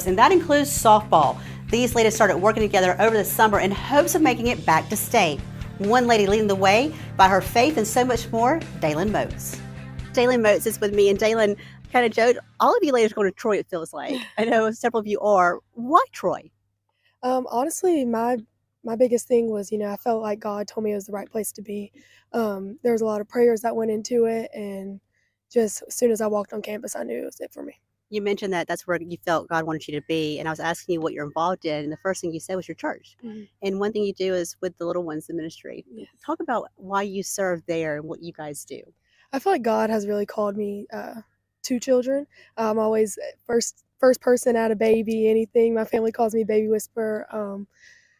And that includes softball. These ladies started working together over the summer in hopes of making it back to state. One lady leading the way by her faith and so much more, Dailynn Motes. Dailynn Motes is with me, and Dailynn kind of joked, all of you ladies are going to Troy, it feels like. I know several of you are. Why Troy? Honestly, my biggest thing was, I felt like God told me it was the right place to be. There was a lot of prayers that went into it, and just as soon as I walked on campus, I knew it was it for me. You mentioned that that's where you felt God wanted you to be, and I was asking you what you're involved in, and the first thing you said was your church. Mm-hmm. And one thing you do is with the little ones, the ministry. Yes. Talk about why you serve there and what you guys do. I feel like God has really called me to children. I'm always first person at a baby, anything. My family calls me Baby Whisperer.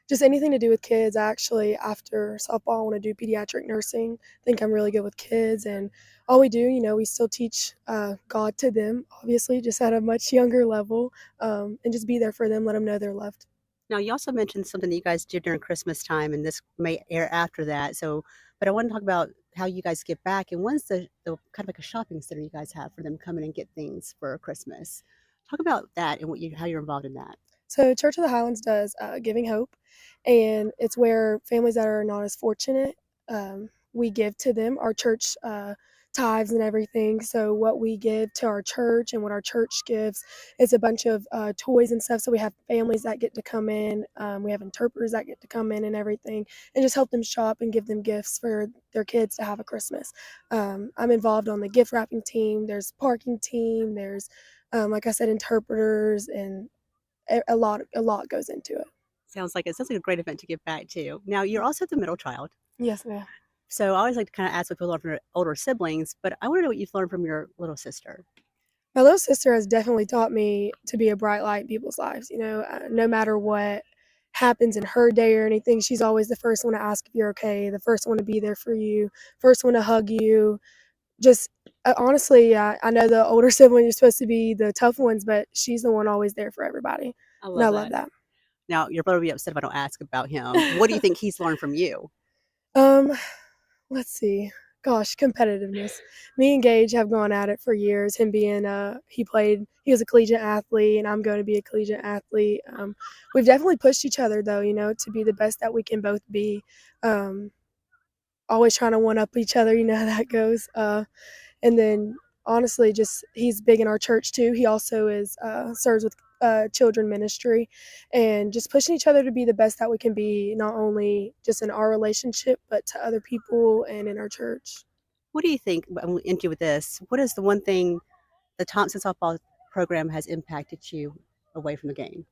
Just anything to do with kids. I actually, after softball, I want to do pediatric nursing. I think I'm really good with kids, and all we do, we still teach God to them, obviously, just at a much younger level, and just be there for them, let them know they're loved. Now, you also mentioned something that you guys do during Christmas time, and this may air after that. But I want to talk about how you guys get back, and when's the kind of like a shopping center you guys have for them coming and get things for Christmas. Talk about that and how you're involved in that. So Church of the Highlands does Giving Hope, and it's where families that are not as fortunate, we give to them. Our church tithes and everything. So what we give to our church and what our church gives is a bunch of toys and stuff. So we have families that get to come in. We have interpreters that get to come in and everything, and just help them shop and give them gifts for their kids to have a Christmas. I'm involved on the gift wrapping team. There's parking team. There's, like I said, interpreters, and a lot goes into it. Sounds like a great event to give back to. Now, you're also the middle child. Yes, ma'am. So I always like to kind of ask what people learn from their older siblings, but I want to know what you've learned from your little sister. My little sister has definitely taught me to be a bright light in people's lives. No matter what happens in her day or anything, she's always the first one to ask if you're okay, the first one to be there for you, first one to hug you. Just honestly, I know the older siblings are supposed to be the tough ones, but she's the one always there for everybody. I love that. Now, your brother will be upset if I don't ask about him. What do you think he's learned from you? Let's see. Gosh, competitiveness. Me and Gage have gone at it for years. Him being he was a collegiate athlete, and I'm going to be a collegiate athlete. We've definitely pushed each other though, to be the best that we can both be. Always trying to one up each other, how that goes. And then honestly, just he's big in our church too. He also serves with children ministry, and just pushing each other to be the best that we can be, not only just in our relationship, but to other people and in our church. What do you think, I'm into with this, what is the one thing the Thompson softball program has impacted you away from the game?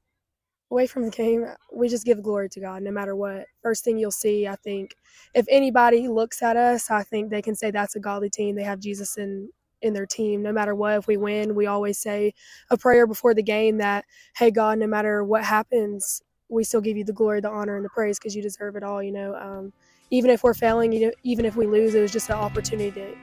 Away from the game, we just give glory to God no matter what. First thing you'll see, I think, if anybody looks at us, I think they can say that's a godly team. They have Jesus in their team. No matter what, if we win, we always say a prayer before the game that, hey, God, no matter what happens, we still give you the glory, the honor, and the praise because you deserve it all. Even if we're failing, even if we lose, it was just an opportunity to